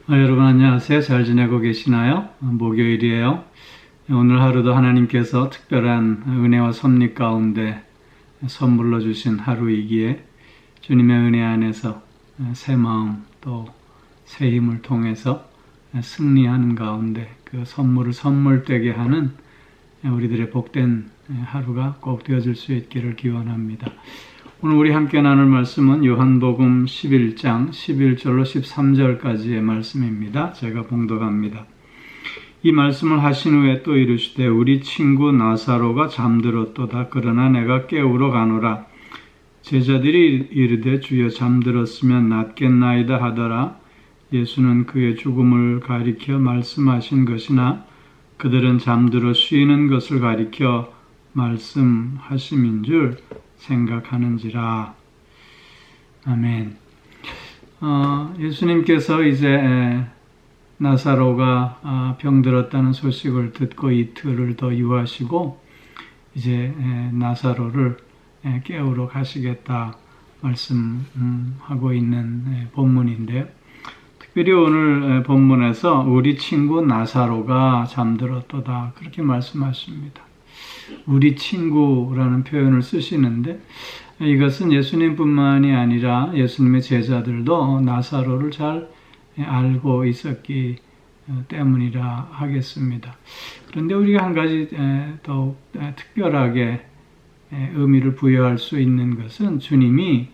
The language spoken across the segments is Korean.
여러분 안녕하세요. 잘 지내고 계시나요? 목요일이에요. 오늘 하루도 하나님께서 특별한 은혜와 섭리 가운데 선물로 주신 하루이기에 주님의 은혜 안에서 새 마음 또 새 힘을 통해서 승리하는 가운데 그 선물을 선물되게 하는 우리들의 복된 하루가 꼭 되어질 수 있기를 기원합니다. 오늘 우리 함께 나눌 말씀은 요한복음 11장 11절로 13절까지의 말씀입니다. 제가 봉독합니다. 이 말씀을 하신 후에 또 이르시되 우리 친구 나사로가 잠들었도다. 그러나 내가 깨우러 가노라. 제자들이 이르되 주여 잠들었으면 낫겠나이다 하더라. 예수는 그의 죽음을 가리켜 말씀하신 것이나 그들은 잠들어 쉬는 것을 가리켜 말씀하심인 줄 생각하는지라. 아멘. 예수님께서 이제 나사로가 병들었다는 소식을 듣고 이틀을 더 유하시고 이제 나사로를 깨우러 가시겠다 말씀하고 있는 본문인데요. 특별히 오늘 본문에서 우리 친구 나사로가 잠들었도다 그렇게 말씀하십니다. 우리 친구라는 표현을 쓰시는데 이것은 예수님뿐만이 아니라 예수님의 제자들도 나사로를 잘 알고 있었기 때문이라 하겠습니다. 그런데 우리가 한 가지 더욱 특별하게 의미를 부여할 수 있는 것은 주님이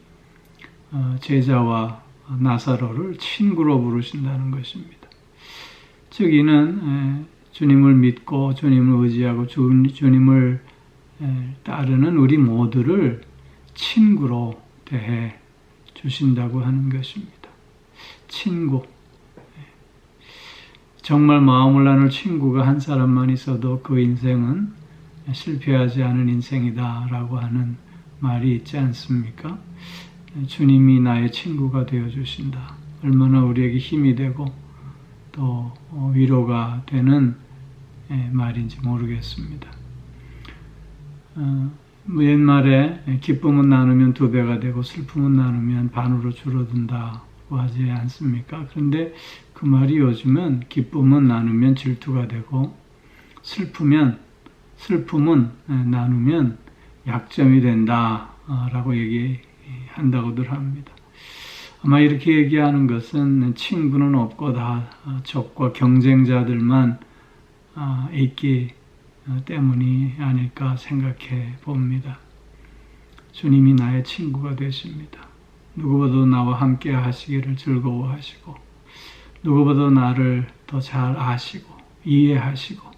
제자와 나사로를 친구로 부르신다는 것입니다. 즉 이는 주님을 믿고 주님을 의지하고 주님을 따르는 우리 모두를 친구로 대해 주신다고 하는 것입니다. 친구. 정말 마음을 나눌 친구가 한 사람만 있어도 그 인생은 실패하지 않은 인생이다라고 하는 말이 있지 않습니까? 주님이 나의 친구가 되어 주신다. 얼마나 우리에게 힘이 되고 또 위로가 되는 말인지 모르겠습니다. 옛말에 기쁨은 나누면 2배가 되고 슬픔은 나누면 반으로 줄어든다고 하지 않습니까? 그런데 그 말이 요즘은 기쁨은 나누면 질투가 되고 슬픔은 나누면 약점이 된다라고 얘기한다고들 합니다. 아마 이렇게 얘기하는 것은 친구는 없고 다 적과 경쟁자들만 있기 때문이 아닐까 생각해 봅니다. 주님이 나의 친구가 되십니다. 누구보다 나와 함께 하시기를 즐거워하시고 누구보다 나를 더 잘 아시고 이해하시고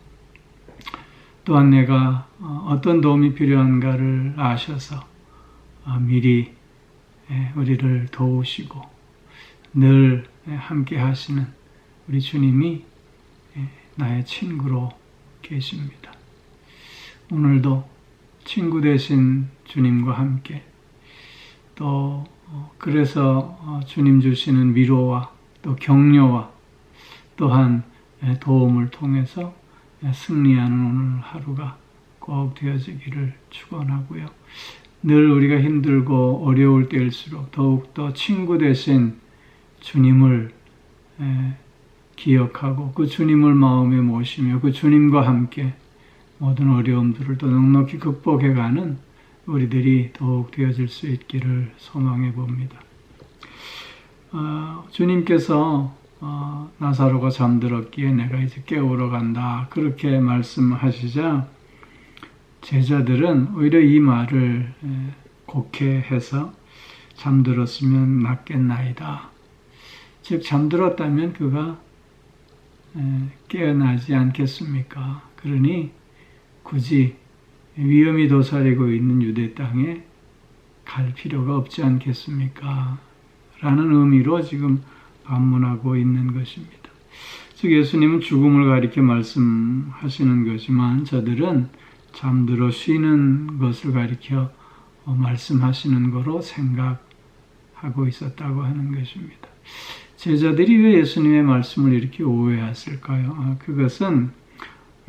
또한 내가 어떤 도움이 필요한가를 아셔서 미리 우리를 도우시고 늘 함께 하시는 우리 주님이 나의 친구로 계십니다. 오늘도 친구 되신 주님과 함께 또 그래서 주님 주시는 위로와 또 격려와 또한 도움을 통해서 승리하는 오늘 하루가 꼭 되어지기를 축원하고요. 늘 우리가 힘들고 어려울 때일수록 더욱더 친구 되신 주님을 기억하고 그 주님을 마음에 모시며 그 주님과 함께 모든 어려움들을 또 넉넉히 극복해가는 우리들이 더욱 되어질 수 있기를 소망해 봅니다. 주님께서 나사로가 잠들었기에 내가 이제 깨우러 간다 그렇게 말씀하시자 제자들은 오히려 이 말을 곡해해서 잠들었으면 낫겠나이다. 즉 잠들었다면 그가 깨어나지 않겠습니까? 그러니 굳이 위험이 도사리고 있는 유대 땅에 갈 필요가 없지 않겠습니까? 라는 의미로 지금 반문하고 있는 것입니다. 즉 예수님은 죽음을 가리켜 말씀하시는 것이지만 저들은 잠들어 쉬는 것을 가리켜 말씀하시는 거로 생각하고 있었다고 하는 것입니다. 제자들이 왜 예수님의 말씀을 이렇게 오해했을까요? 그것은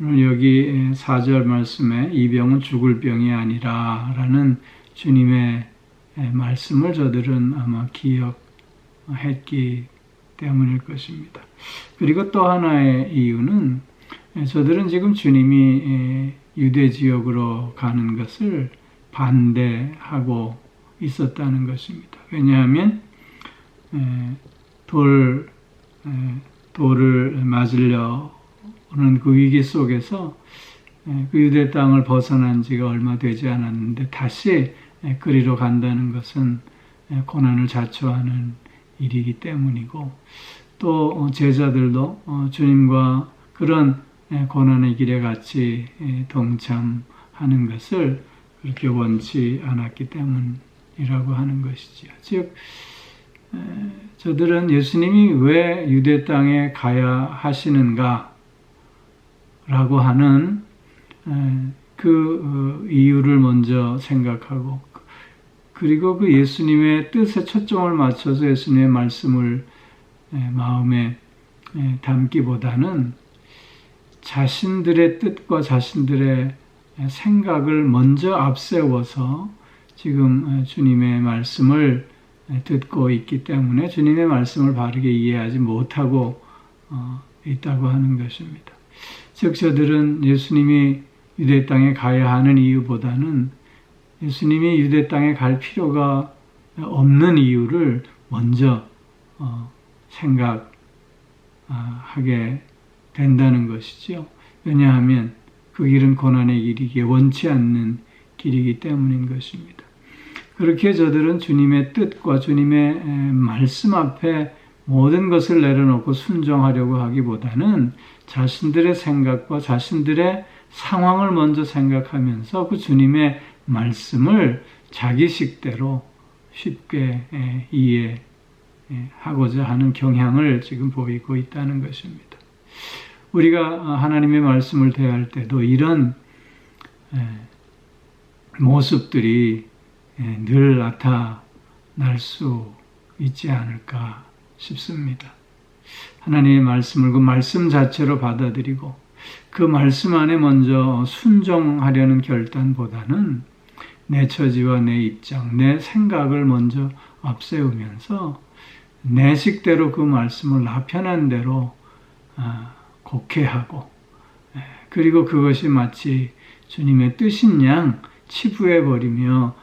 오늘 여기 4절 말씀에 이 병은 죽을 병이 아니라 라는 주님의 말씀을 저들은 아마 기억했기 때문일 것입니다. 그리고 또 하나의 이유는 저들은 지금 주님이 유대 지역으로 가는 것을 반대하고 있었다는 것입니다. 왜냐하면 돌을 맞으려 오는 그 위기 속에서 그 유대 땅을 벗어난 지가 얼마 되지 않았는데 다시 그리로 간다는 것은 고난을 자초하는 일이기 때문이고, 또 제자들도 주님과 그런 고난의 길에 같이 동참하는 것을 그렇게 원치 않았기 때문이라고 하는 것이지요. 즉 저들은 예수님이 왜 유대 땅에 가야 하시는가 라고 하는 그 이유를 먼저 생각하고, 그리고 그 예수님의 뜻에 초점을 맞춰서 예수님의 말씀을 마음에 담기보다는 자신들의 뜻과 자신들의 생각을 먼저 앞세워서 지금 주님의 말씀을 듣고 있기 때문에 주님의 말씀을 바르게 이해하지 못하고 있다고 하는 것입니다. 즉 저들은 예수님이 유대 땅에 가야 하는 이유보다는 예수님이 유대 땅에 갈 필요가 없는 이유를 먼저 생각하게 된다는 것이죠. 왜냐하면 그 길은 고난의 길이기에 원치 않는 길이기 때문인 것입니다. 그렇게 저들은 주님의 뜻과 주님의 말씀 앞에 모든 것을 내려놓고 순종하려고 하기보다는 자신들의 생각과 자신들의 상황을 먼저 생각하면서 그 주님의 말씀을 자기 식대로 쉽게 이해하고자 하는 경향을 지금 보이고 있다는 것입니다. 우리가 하나님의 말씀을 대할 때도 이런 모습들이 늘 나타날 수 있지 않을까 싶습니다. 하나님의 말씀을 그 말씀 자체로 받아들이고 그 말씀 안에 먼저 순종하려는 결단보다는 내 처지와 내 입장, 내 생각을 먼저 앞세우면서 내 식대로 그 말씀을 나 편한 대로 곡해하고, 그리고 그것이 마치 주님의 뜻인 양 치부해버리며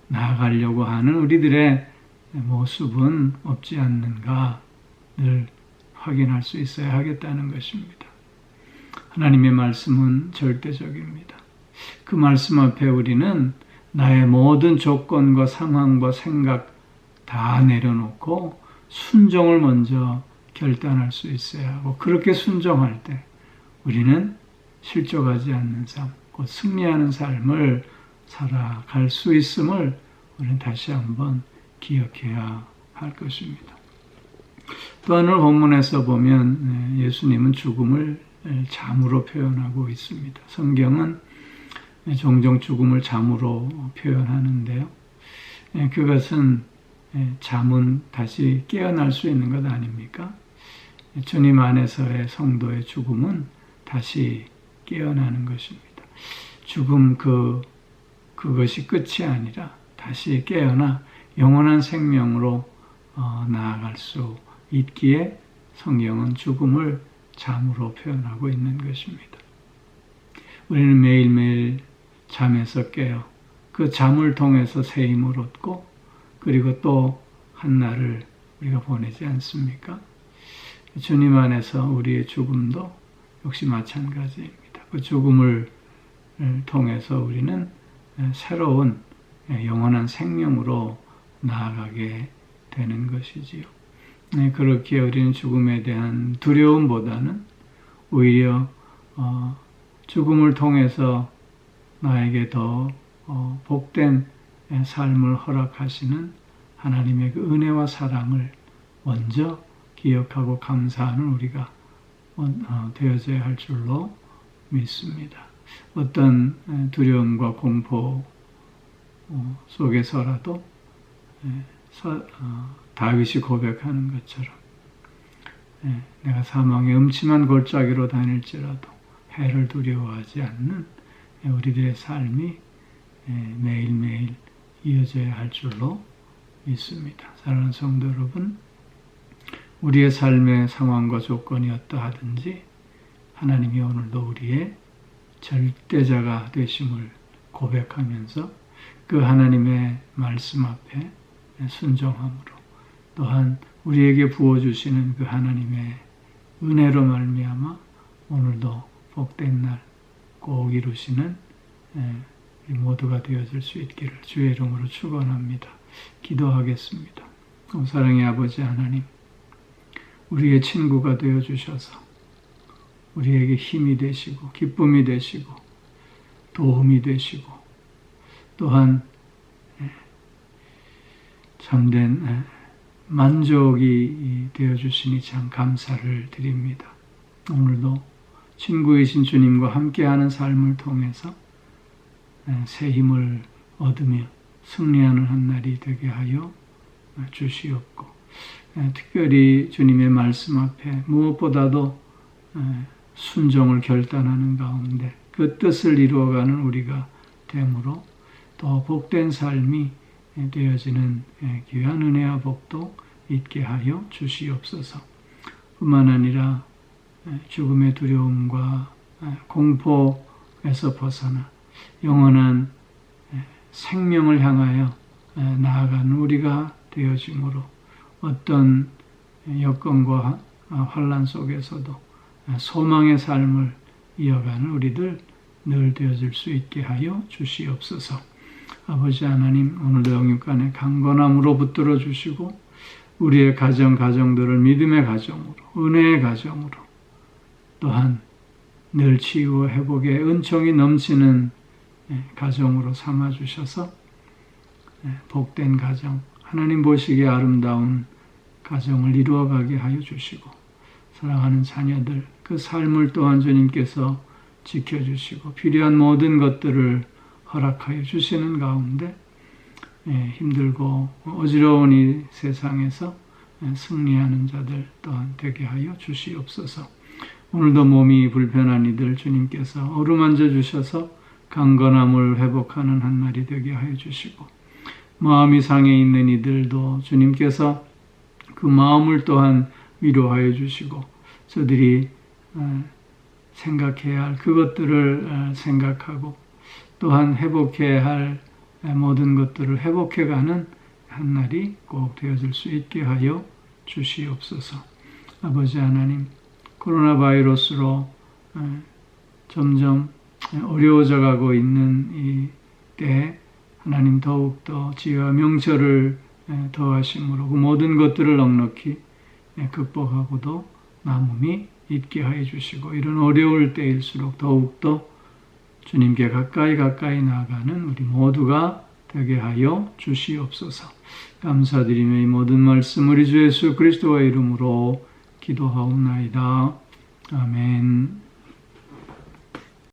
나아가려고 하는 우리들의 모습은 없지 않는가 늘 확인할 수 있어야 하겠다는 것입니다. 하나님의 말씀은 절대적입니다. 그 말씀 앞에 우리는 나의 모든 조건과 상황과 생각 다 내려놓고 순종을 먼저 결단할 수 있어야 하고, 그렇게 순종할 때 우리는 실족하지 않는 삶, 곧 승리하는 삶을 살아갈 수 있음을 우리는 다시 한번 기억해야 할 것입니다. 또 오늘 본문에서 보면 예수님은 죽음을 잠으로 표현하고 있습니다. 성경은 종종 죽음을 잠으로 표현하는데요. 그것은 잠은 다시 깨어날 수 있는 것 아닙니까? 주님 안에서의 성도의 죽음은 다시 깨어나는 것입니다. 죽음 그것이 끝이 아니라 다시 깨어나 영원한 생명으로 나아갈 수 있기에 성경은 죽음을 잠으로 표현하고 있는 것입니다. 우리는 매일매일 잠에서 깨어 그 잠을 통해서 새 힘을 얻고, 그리고 또 한날을 우리가 보내지 않습니까? 주님 안에서 우리의 죽음도 역시 마찬가지입니다. 그 죽음을 통해서 우리는 새로운 영원한 생명으로 나아가게 되는 것이지요. 그렇게 우리는 죽음에 대한 두려움보다는 오히려 죽음을 통해서 나에게 더 복된 삶을 허락하시는 하나님의 그 은혜와 사랑을 먼저 기억하고 감사하는 우리가 되어져야 할 줄로 믿습니다. 어떤 두려움과 공포 속에서라도 다윗이 고백하는 것처럼 내가 사망의 음침한 골짜기로 다닐지라도 해를 두려워하지 않는 우리들의 삶이 매일매일 이어져야 할 줄로 믿습니다. 사랑하는 성도 여러분, 우리의 삶의 상황과 조건이었다 하든지 하나님이 오늘도 우리의 절대자가 되심을 고백하면서 그 하나님의 말씀 앞에 순종함으로 또한 우리에게 부어주시는 그 하나님의 은혜로 말미암아 오늘도 복된 날 꼭 이루시는 우리 모두가 되어질 수 있기를 주의 이름으로 축원합니다. 기도하겠습니다. 사랑의 아버지 하나님, 우리의 친구가 되어주셔서 우리에게 힘이 되시고 기쁨이 되시고 도움이 되시고 또한 참된 만족이 되어주시니 참 감사를 드립니다. 오늘도 친구이신 주님과 함께하는 삶을 통해서 새 힘을 얻으며 승리하는 한 날이 되게 하여 주시옵고 특별히 주님의 말씀 앞에 무엇보다도 순종을 결단하는 가운데 그 뜻을 이루어가는 우리가 되므로 더 복된 삶이 되어지는 귀한 은혜와 복도 있게 하여 주시옵소서. 뿐만 아니라 죽음의 두려움과 공포에서 벗어나 영원한 생명을 향하여 나아가는 우리가 되어지므로 어떤 여건과 환난 속에서도 소망의 삶을 이어가는 우리들 늘 되어질 수 있게 하여 주시옵소서. 아버지 하나님, 오늘도 영육간의 강건함으로 붙들어 주시고 우리의 가정들을 믿음의 가정으로, 은혜의 가정으로 또한 늘 치유와 회복의 은총이 넘치는 가정으로 삼아주셔서 복된 가정, 하나님 보시기에 아름다운 가정을 이루어가게 하여 주시고 사랑하는 자녀들, 그 삶을 또한 주님께서 지켜주시고 필요한 모든 것들을 허락하여 주시는 가운데 힘들고 어지러운 이 세상에서 승리하는 자들 또한 되게 하여 주시옵소서. 오늘도 몸이 불편한 이들 주님께서 어루만져 주셔서 강건함을 회복하는 한 날이 되게 하여 주시고 마음이 상해 있는 이들도 주님께서 그 마음을 또한 위로하여 주시고 저들이 생각해야 할 그것들을 생각하고 또한 회복해야 할 모든 것들을 회복해가는 한 날이 꼭 되어질 수 있게 하여 주시옵소서. 아버지 하나님, 코로나 바이러스로 점점 어려워져 가고 있는 이 때에 하나님 더욱더 지혜와 명철을 더하심으로 그 모든 것들을 넉넉히 극복하고도 남음이 있게 하여 주시고 이런 어려울 때일수록 더욱더 주님께 가까이 나아가는 우리 모두가 되게 하여 주시옵소서. 감사드리며 이 모든 말씀 우리 주 예수 그리스도의 이름으로 기도하옵나이다. 아멘.